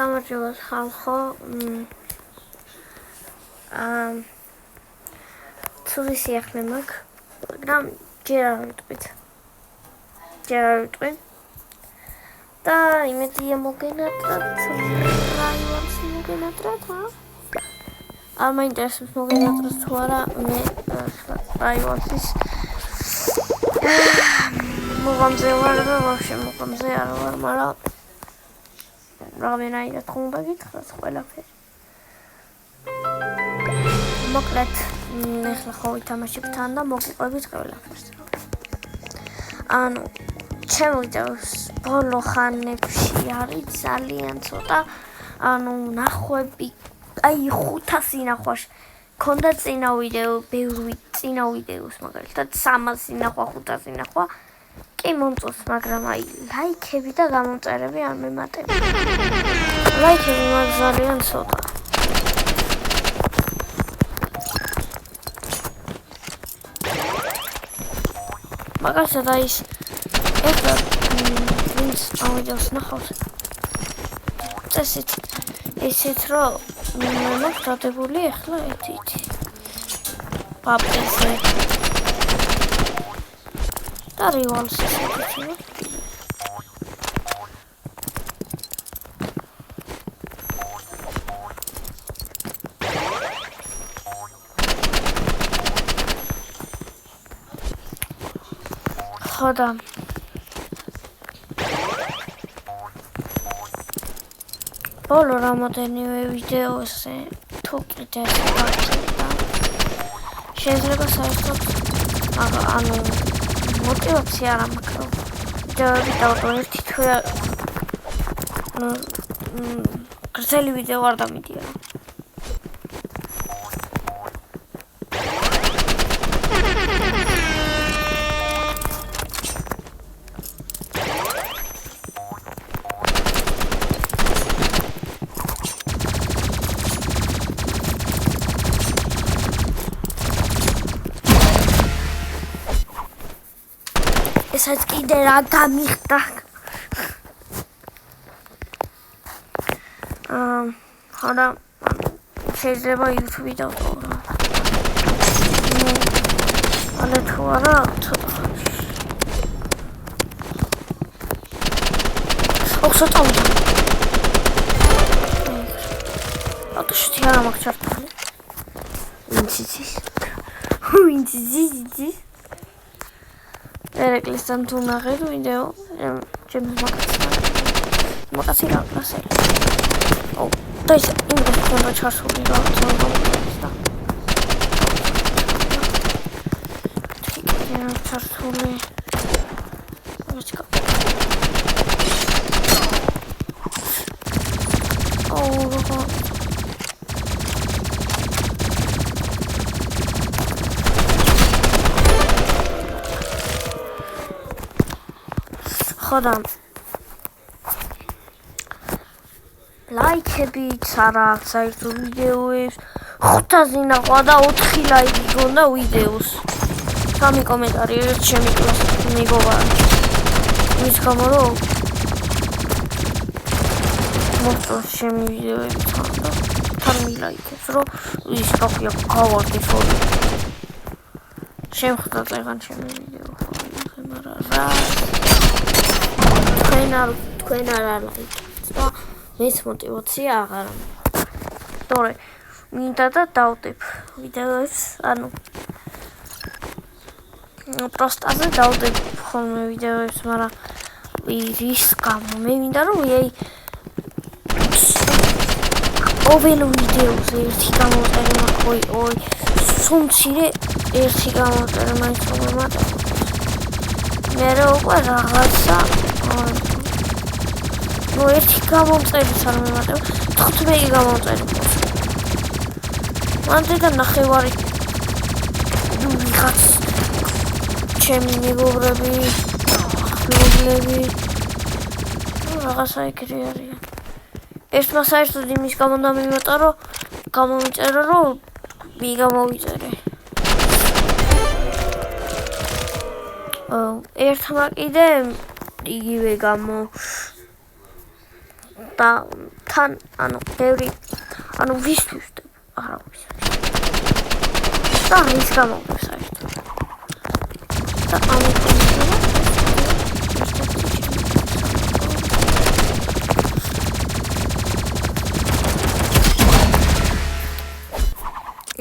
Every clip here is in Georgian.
გამარჯობა ხალხო. ცუდი სიახლე მაქვს, მაგრამ ჯერ არ ვიტყვით. და იმედია მოგენატრათ, რაიონს მოგენატრათ, არ მაინტერესებს მოგენატრათ თუ არა, მე რაიონის მოგამზე ვარ და ვაფშე მოგამზე არ ვარ, მაგრამ რაღაცნაირად ხომ გაგითხრათ ყველაფერი. მოკლედ, ეხლა ხო ვითამაშებ თან და მოგიყვებით ყველაფერს. ანუ ჩემ ვიდეოს ბოლო ხანებში არის ძალიან ცოტა, ანუ ნახვები, აი 500 ნახვაში მქონდა წინა ვიდეო, ბევრი წინა ვიდეოს მაგალითად 300 ნახვა, 500 ნახვა კი მომწონს, მაგრამ აი ლაიქები და გამომწერები არ მემატება. ლაიქები მაქვს ძალიან ცოტა. მაგალითად აი ეს ეხლა ვინც ამ ვიდეოს ნახავს წესით ისეთ რომ მე მაქვს დადებული ეხლა ეთით პაპეზე და რივალს ისეთი ხოდა ბოლო რამოდენიმე ვიდეოზე თუ კიდე შეიძლება საერთოდ ანუ мотивация არ მაქვს ვიდეოები დავტოვო ერთი თვე გრძელი ვიდეო არ დამიდია ესაც კიდე რა გამიხდა ხოდა შეიძლება YouTube-ი დავტოვო ანუ თუ არა ოხსოთო ათშთი არა მაქვს ჩართული ვინცი ერეკლისთან თუ ნახე ვიდეო ჩემს მაგაცი რა კლასელი და ის იმდენ ხონდა ჩართული რა ჩართული ხოდა ლაიქებიც არა აქვს საერთოდ ვიდეოებს 500 ნახვა და 4 ლაიქი გონდა ვიდეოს 3 კომენტარი ერთ ჩემი კლასის მეგობარი ის გამო რომ მოწონს ჩემი ვიდეოები თან მილაიქებს რომ ის როხია გავარდი ფოლო შემხვდა წეგან ჩემი ვიდეო მაგრამ რა თქვენ არ ლაიქებთ და მეც мотивация აღარ მაქვს. თორე მინდა და დავდებ ვიდეოებს, ანუ პროსტაზე დავდებ ხოლმე ვიდეოებს, მაგრამ რის გამო მე მინდა რომ აი ოველ ვიდეოზე ერთი გამოვწერე მაქვს, ой, სუმცირე ერთი გამოვწერე მაინც მომატება. მე უკვე რაღაცა ну ერთი გამომწერის არ მომატება 15 გამომწერი მანდ და ნახევარი ვიღაც ჩემი მეგობრები ხმლები რაღაცა ეგრე არიან ერთმა საერთოდ იმის გამო დამიმეტა რომ გამომიწერა რომ მიგამოვიწერე ერთმა კიდე იგივე გამო და თან ბევრი ვისთვის არა ვიცი და ის გამოვიდა საერთოდ და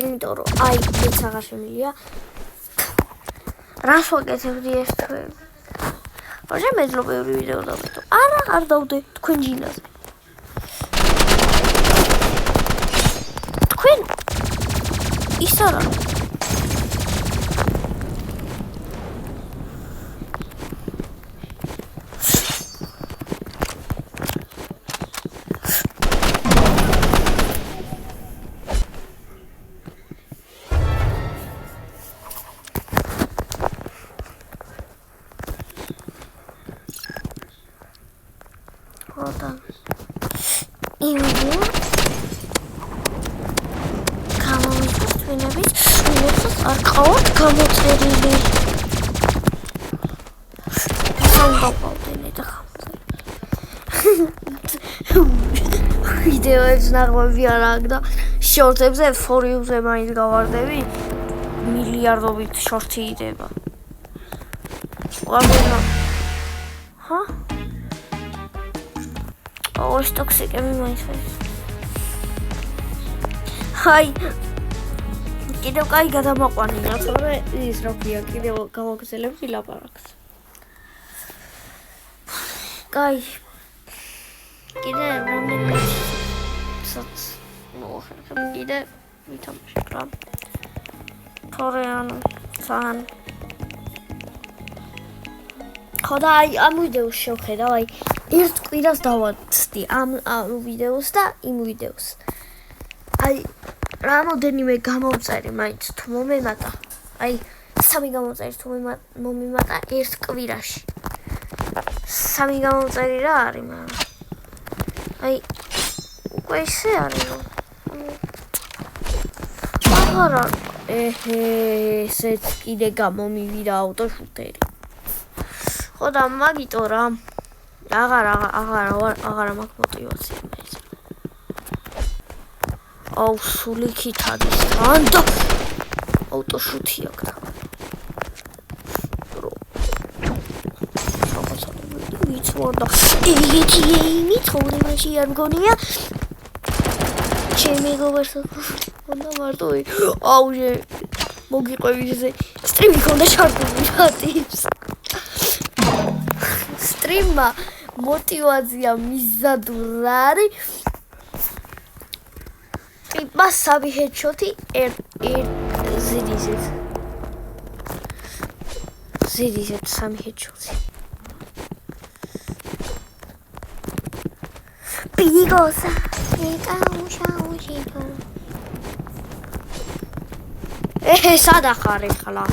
იმიტომ რომ აი მეც აღარ შემილია რას ვაკეთებდი ეს თვეები ოღონდ მეძლო ბევრი ვიდეო დავდო არა არ დავდე თქვენ ჯინაზე თქვენ ის არა გამოწერილი ვიდეოებს ნაღვევი არ აქვს და შორტებზე ფორიუზე მაინც გავარდები მილიარდობით შორტი იდება ჰა? ოღონდ ტოქსიკები მაინც ჰაი კიდევ კაი გადამაყვანინა, თორე ის რა ქვია, კიდევ გავაგზავნებდი ლაპარაკს. კაი. კიდე რამდენი სოც მოხერხებ კიდე ვითამაშე რა. თორე თან ხოდა აი ამ ვიდეოს შევხედავ, აი ერთ კვირას დავაცდი ამ ვიდეოს და იმ ვიდეოს. აი რამოდენიმე გამოვწერე მაინც თუ მომემატა. აი 3 გამოვწერე თუ მომემატა ერთ კვირაში. 3 გამოვწერე რა არის, მაგრამ აი უკვე ისე არის რომ აღარა ესეც კიდე გამომივიდა ავტოშუტერი. ხოდა მაგიტო რა აღარა მაქვს мотивация მეც. აუ სულიქით არის თან და ავტოშუტი აქვს. ვიცოდა იგი ცხოვრებაში არ მგონია ჩემი გოგოს უნდა მარტო აუ მოგიყვევიზე სტრიმი ქონდა შარდული რატიც სტრიმა мотивация მიზადულარი მას სამი ჰედშოტი ზედიზეთ სამი ჰედშოტი Pigosa, ეკაუშაუშიდო. სადა ხარ ახლა?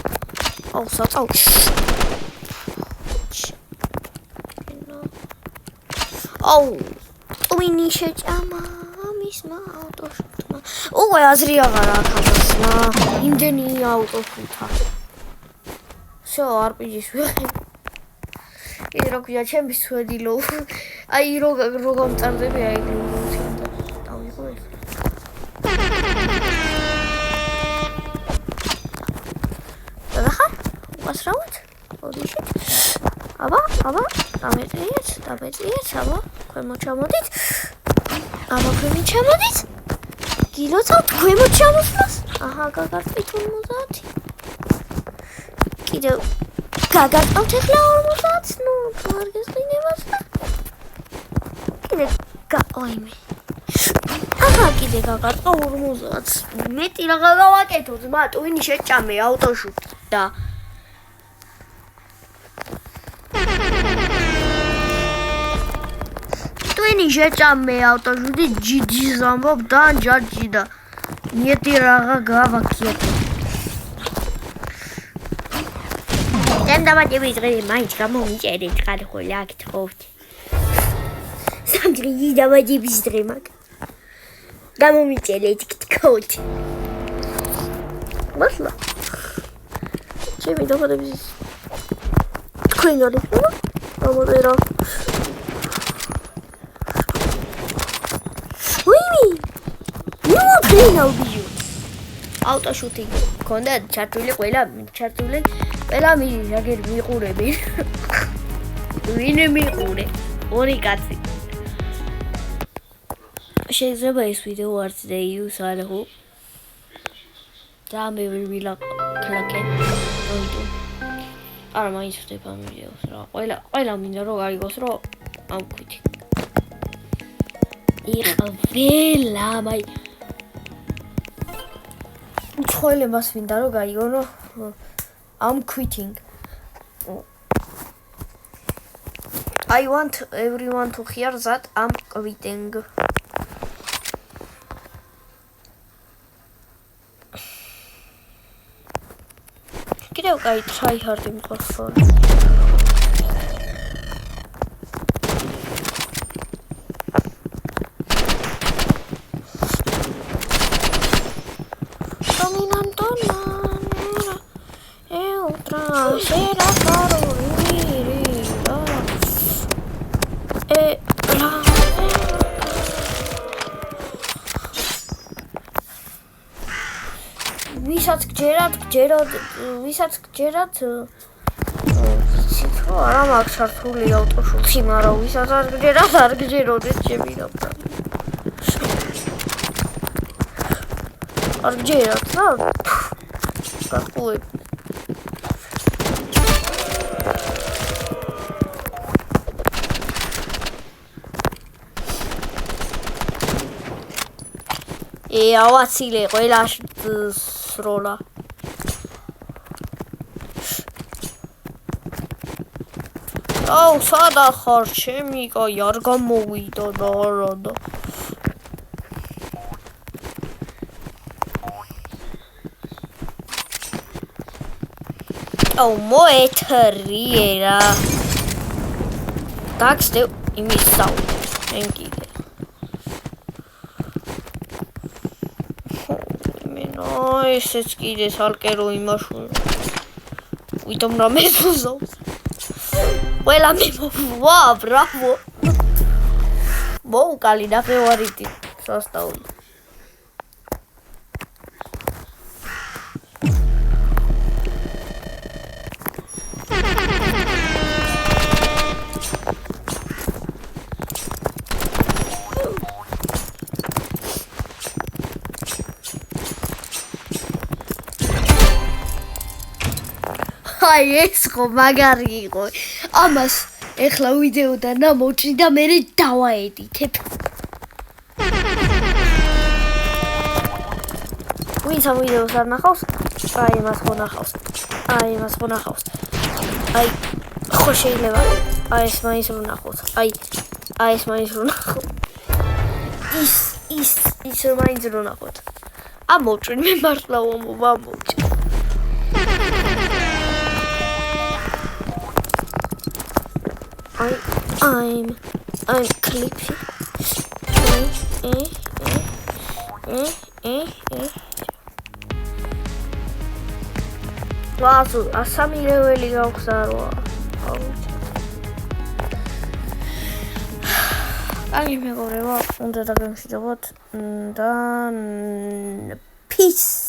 აუ საწავ. აუ ტვინი შეჭამა მისმა ავტოშუტმა. უღე აზრი აღარ აქვს ნა. იმდენი ავტოშუტა. შო RPG-ს ვიღებ. რა ქვია ჩემი სვედილო აი როგორ წარდები აი დავიღო ეს ახლა ვასრავთ ოდიში აბა დამეწიეთ აბა ქვემო ჩამოდით გილოცავთ ქვემო ჩამოსვლას აჰა გაგარწით 50 კიდევ გაგარწავთ ახლა 50 ნუ არ გესწინებას და კიდე გაოიმე ახლა კიდე გაგარწავ 50 მეტი რაღა გავაკეთოთ მატვინი შეჭამე ავტოშუტი და ტვინი შეჭამე ავტოშუტი ჯიჯის ამბობ და ჯაჯი და მეტი რაღა გავაკეთოთ Давайте выиграем матч, кому мы через кархуляк трофти. Смотри, давайте быстрее, мак. Кому мы через трофти. Масло. Чем я доходу без... Какой надо? Амадера. original views. Auto shooting. Conda chatule ყველა მიდის აგერ მიყურები. ვინ მიყურე? ორი კაცი. შეიძლება ეს ვიდეო არც დაიუს არ ხო? და მე ვერ ვილაკლაკე. არა მაინც ვდება ვიდეოს რა. ყველა მინდა რომ გაიგოს რომ ამ quitting. იღველა მაი უცხოელებას მინდა რომ გაიგო რომ I'm quitting. I want everyone to hear that I'm quitting. კიდევ კაი try hard იმყავს. Será Carolina. Viსაც გჯერათ ციტო არა მაქვს ჩართული ავტოშუთი, მაგრამ ვისაც არ გჯეროდეთ ჩემი რა. არ გჯერათ რა. გაკუე ავაცილე ყველა სროლა აუ სადა ხარ ჩემი კაი არ გამოვიდა და არა და აუ მოეთრიერა დაგსდე იმის საუ ენკი ესეც კიდე სალკე რო იმაშულა ვიდომ რა მეზუზავს ყველა ვა ბრავო მოუკალი ნახევარიტი სასტაული აი ეს ხო მაგარი იყო ამას ეხლა ვიდეოდან ამოჭრი და მე დავაედიტებ ვინც ამ ვიდეოს არ ნახავს აი მას ხო ნახავს აი ხო შეიძლება აი ეს მაინც რო ნახოთ აი ეს მაინც რო ნახოთ ის მაინც რო ნახოთ ამოჭრი მე მართლა ვამოჭრი I'm clippy. Wow, asami leveli გაქვს არა. აი მეგობრებო, უნდა დაგემშვიდობოთ და peace.